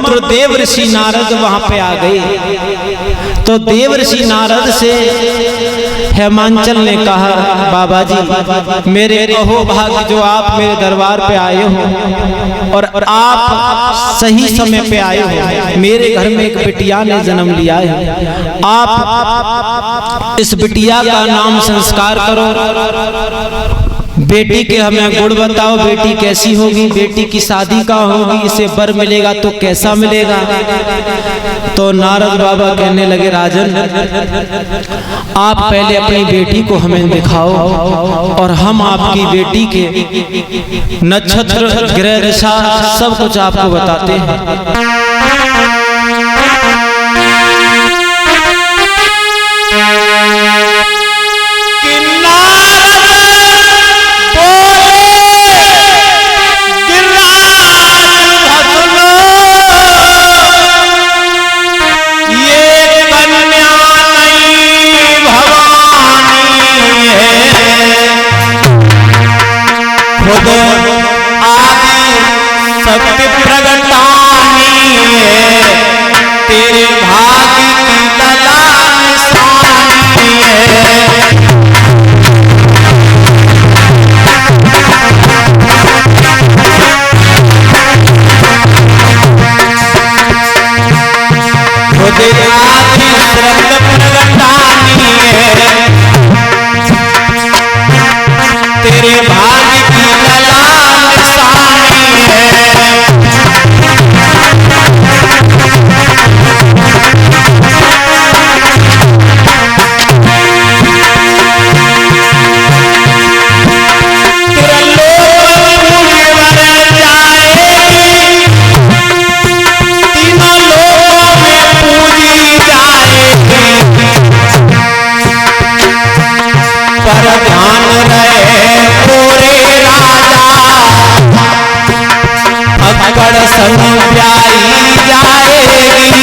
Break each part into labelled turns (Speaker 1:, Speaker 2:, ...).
Speaker 1: ब्रह्मपुत्र देव ऋषि नारद वहां पे आ गए। तो देव ऋषि नारद से हेमांचल ने कहा, बाबा जी मेरे अहो भाग्य जो आप मेरे दरबार पे आए हो और आप सही समय पे आए हो। मेरे घर में एक बिटिया ने जन्म लिया है, आप इस बिटिया का नाम संस्कार करो, बेटी के हमें गुण बताओ, बेटी कैसी होगी, बेटी की शादी का होगी, इसे वर मिलेगा तो कैसा मिलेगा। तो नारद बाबा कहने लगे, राजन आप पहले अपनी बेटी को हमें दिखाओ और हम आपकी बेटी के नक्षत्र ग्रह दिशा सब कुछ आपको बताते हैं।
Speaker 2: सत्य प्रगटानी है, तेरे भाग्य की दलाल सानी है। खुद आदि सत्य प्रगटानी है, तेरे भाग्य की दलाल सानी है। संग प्याई जाएगी,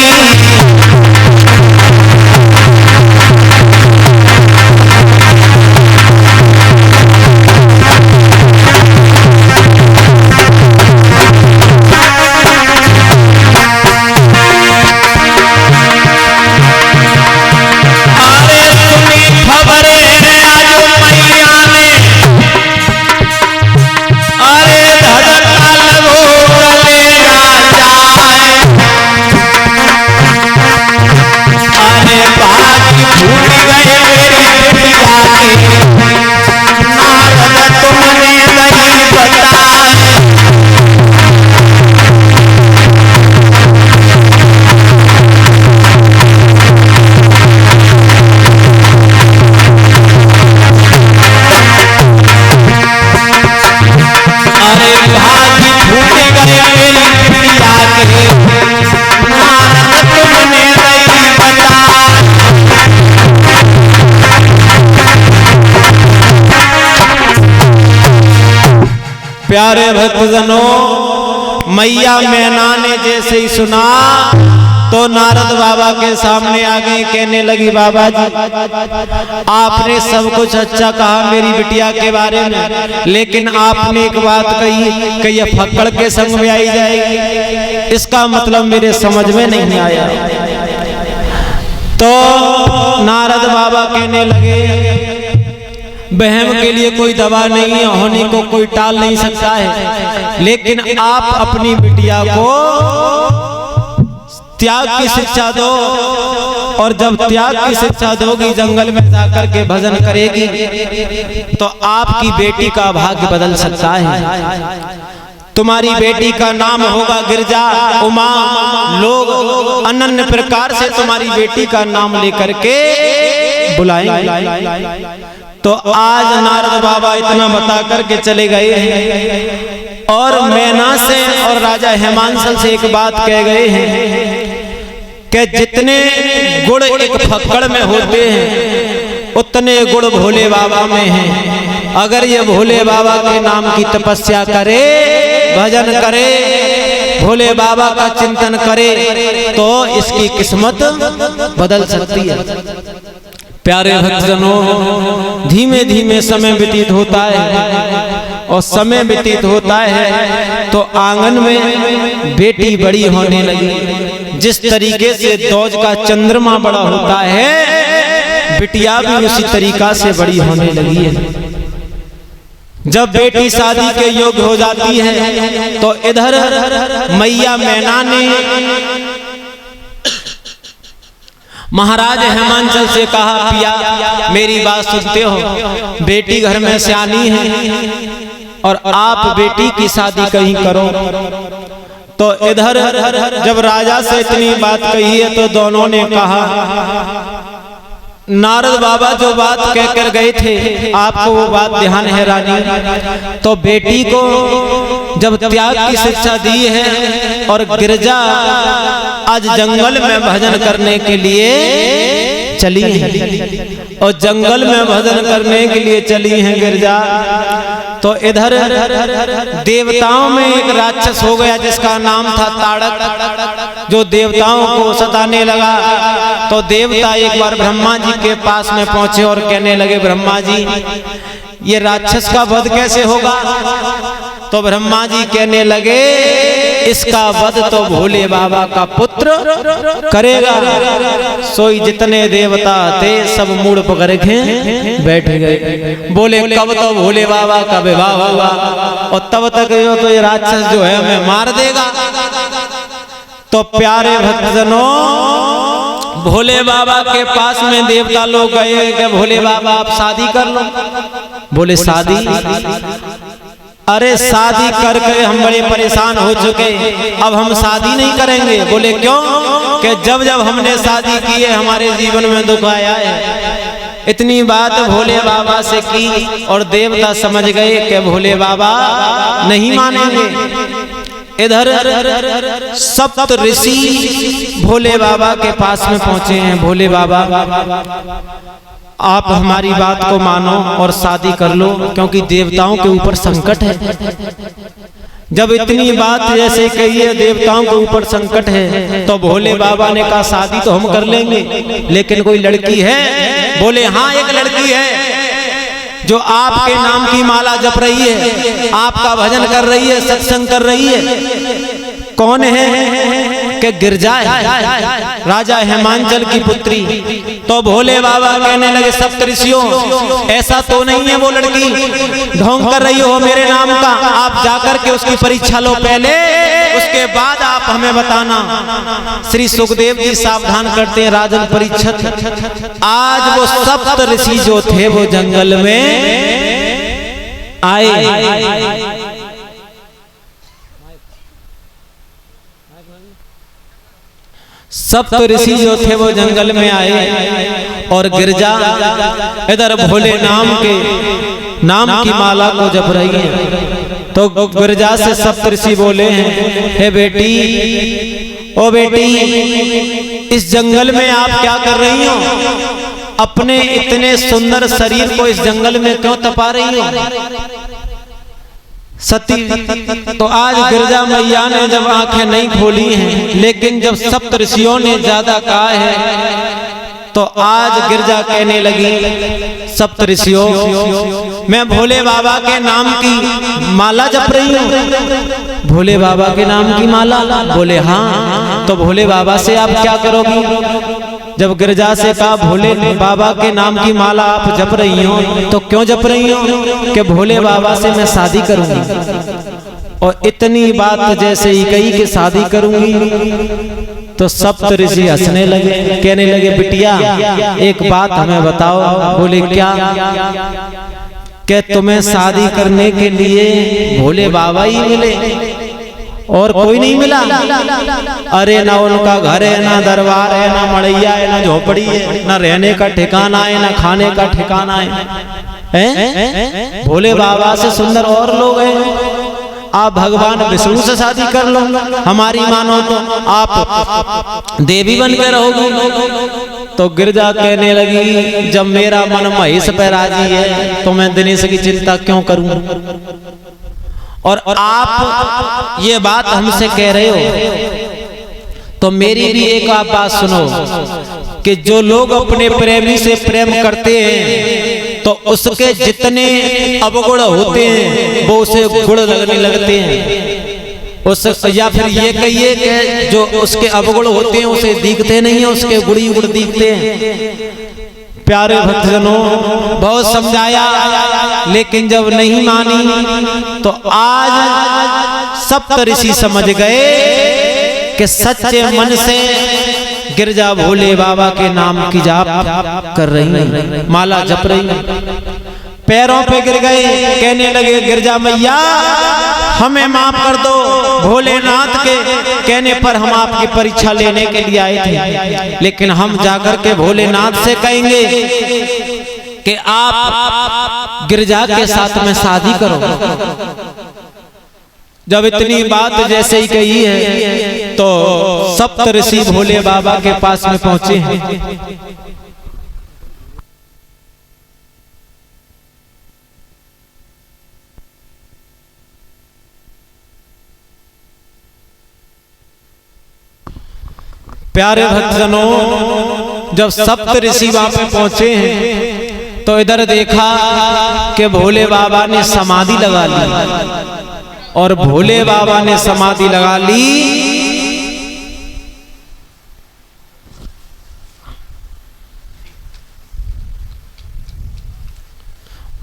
Speaker 2: अरे सुनी खबरें आज मैया ने, अरे धड़का लगो
Speaker 1: प्यारे भक्तजनों, मैया मैना ने जैसे ही सुना तो नारद बाबा के सामने आ गई, कहने लगी, बाबा जी आपने सब कुछ अच्छा कहा मेरी बिटिया के बारे में, लेकिन आपने एक बात कही कि यह फक्कड़ के संग में आई जाएगी, इसका मतलब मेरे समझ में नहीं आया। तो नारद बाबा कहने लगे, बहम के लिए कोई दवा नहीं है, होने को कोई टाल नहीं सकता है, लेकिन आप अपनी बिटिया को त्याग की शिक्षा दो, और जब त्याग की शिक्षा दोगी, जंगल में जाकर के भजन करेगी, तो आपकी बेटी का भाग्य बदल सकता है। तुम्हारी बेटी का नाम होगा गिरजा उमा, लोग अनन्य प्रकार से तुम्हारी बेटी का नाम लेकर के बुलाएंगे। तो आज नारद बाबा इतना बता करके चले गए हैं और मैना से और राजा हेमांचल से एक बात कह गए हैं कि जितने गुण एक फक्कड़ में होते हैं उतने गुण भोले बाबा में हैं। अगर ये भोले बाबा के नाम की तपस्या करे, भजन करे, भोले बाबा का चिंतन करे, तो इसकी किस्मत बदल सकती है। प्यारे भक्तजनों, धीमे धीमे समय व्यतीत होता है और समय व्यतीत होता है तो आंगन में बेटी बड़ी होने लगी। जिस तरीके से दौज का चंद्रमा बड़ा होता है, बिटिया भी उसी तरीका से बड़ी होने लगी है। जब बेटी शादी के योग्य हो जाती है तो इधर मैया मैना ने महाराज हेमांचल से कहा, पिया मेरी बात सुनते हो, बेटी घर में सियानी है और आप बेटी की शादी कहीं करो। तो इधर जब राजा से इतनी बात कही है तो दोनों ने कहा, नारद बाबा जो बात कहकर गए थे आपको वो बात ध्यान है रानी। तो बेटी को जब त्याग की शिक्षा दी है और गिरजा आज जंगल में भजन करने के लिए चली है और जंगल में भजन करने के लिए चली है गिरजा, तो इधर देवताओं में एक राक्षस हो गया जिसका नाम था ताड़क, जो देवताओं को सताने लगा। तो देवता एक बार ब्रह्मा जी के पास में पहुंचे और कहने लगे, ब्रह्मा जी ये राक्षस का वध कैसे होगा? तो ब्रह्मा जी कहने लगे, इसका वध तो भोले बाबा का पुत्र करेगा। सोई जितने देवता थे सब मूड पकड़ के बैठ गए। बोले कब तो भोले बाबा का विवाह होगा और तब तक तो ये राक्षस जो है हमें मार देगा। तो प्यारे भक्तजनों, भोले बाबा के पास में देवता लोग गए कि भोले बाबा आप शादी कर लो। बोले शादी? अरे शादी करके हम बड़े परेशान हो चुके, अब हम शादी नहीं करेंगे। बोले क्यों? कि जब जब हमने शादी की है हमारे जीवन में दुख आया है। इतनी बात भोले बाबा से की और देवता समझ गए कि भोले बाबा नहीं मानेंगे। इधर सप्त ऋषि भोले बाबा के पास में पहुंचे हैं। भोले बाबा आप हमारी बात को मानो और शादी कर लो, क्योंकि देवताओं के ऊपर संकट है। जब इतनी बात जैसे कही है देवताओं के ऊपर संकट है, तो भोले बाबा ने कहा शादी तो हम कर लेंगे, लेकिन कोई लड़की है? बोले हाँ एक लड़की है जो आपके नाम की माला जप रही है, आपका भजन कर रही है, सत्संग कर रही है। कौन है? कि गिरजा है, राजा हेमांचल की पुत्री। तो भोले बाबा कहने लगे, सप्त ऋषियों ऐसा तो नहीं है वो लड़की, ढोंग कर रही हो मेरे नाम का, आप जाकर के उसकी परीक्षा लो पहले, उसके बाद आप हमें बताना। श्री सुखदेव जी सावधान करते हैं, राजन परीक्षित आज वो सप्त ऋषि जो थे वो जंगल में आए। सप्त ऋषि जो थे वो जंगल में आए और गिरजा इधर भोले नाम की माला को जप रही है। तो गिरजा से सप्त ऋषि बोले हैं, हे बेटी, ओ बेटी, इस जंगल में आप क्या कर रही हो? अपने इतने सुंदर शरीर को इस जंगल में क्यों तपा रही हो? सती तो आज गिरजा मैया ने जब आंखें नहीं खोली हैं, लेकिन जब सप्त ऋषियों ने ज्यादा कहा है तो आज गिरजा कहने लगी, सप्त ऋषियों मैं भोले बाबा के नाम की माला जप रही हूँ। भोले बाबा के नाम की माला? बोले हाँ। तो भोले बाबा से आप क्या करोगी? जब गिरजा से कहा भोले बाबा के नाम की माला आप जप रही हो, तो क्यों जप रही हो? कि भोले बाबा से मैं शादी करूंगी। और इतनी बात जैसे ही कही कि शादी करूंगी, तो सप्त ऋषि हंसने लगे, कहने लगे, बिटिया एक बात हमें बताओ। बोले क्या? कि तुम्हें शादी करने के लिए भोले बाबा ही मिले और कोई नहीं मिला? अरे ना उनका घर है, ना दरबार है, ना मड़ैया है, ना झोपड़ी है, ना रहने का ठिकाना है, ना खाने का ठिकाना है। भोले बाबा से सुंदर और लोग हैं। आप भगवान विष्णु से शादी कर लो, हमारी मानो तो आप देवी बन के रहोगी। तो गिरजा कहने लगी, जब मेरा मन महेश पे राजी है तो मैं दिनेश की चिंता क्यों करूं? और आप ये बात हमसे कह रहे हो तो मेरी भी एक आप बात सुनो कि जो लोग अपने प्रेमी से प्रेम करते हैं तो उसके जितने अवगुण होते हैं वो उसे गुण लगने लगते हैं। उस या फिर ये कहिए कि जो उसके अवगुण होते हैं उसे दिखते नहीं है, उसके गुण ही गुण दिखते हैं। प्यारे भक्तजनों, बहुत समझाया लेकिन जब नहीं मानी तो आज सप्त ऋषि समझ गए कि सच्चे मन से गिरजा भोले बाबा के नाम की जाप कर रही, माला जप रही। पैरों पे गिर गए, कहने लगे गिरजा मैया हमें माफ कर दो। भोलेनाथ के कहने पर हम आपकी परीक्षा लेने के लिए आए थे, लेकिन हम जाकर के भोलेनाथ से कहेंगे कि आप गिरजा के साथ में शादी करो। जब इतनी बात जैसे ही कही है तो सप्त ऋषि भोले बाबा के पास में पहुंचे हैं। प्यारे भक्तजनों, जब सप्त ऋषि वहां पे पहुंचे हैं तो इधर देखा कि भोले बाबा ने समाधि लगा ली, और भोले बाबा ने समाधि लगा ली।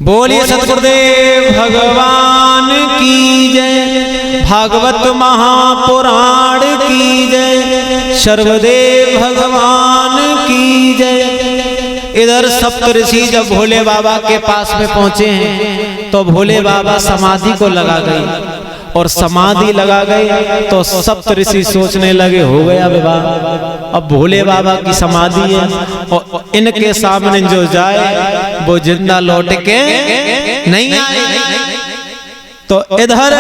Speaker 1: बोलिए सतगुरुदेव भगवान की जय, भागवत महापुराण की जय, सर्वदेव भगवान की जय। इधर सप्त ऋषि जब भोले बाबा के पास में पहुंचे हैं तो भोले बाबा समाधि को लगा गए, और समाधि लगा गए तो सप्त ऋषि सोचने लगे हो गया विवाह, अब भोले बाबा की समाधि है और इनके सामने जो जाए वो जिंदा लौट के नहीं आए। तो इधर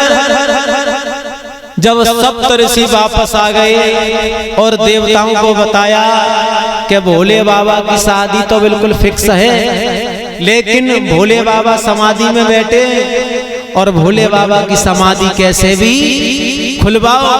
Speaker 1: जब सप्त ऋषि वापस आ गए और देवताओं को बताया कि भोले बाबा की शादी तो बिल्कुल फिक्स है, लेकिन भोले बाबा समाधि में बैठे और भोले बाबा की समाधि कैसे भी खुलवाओ।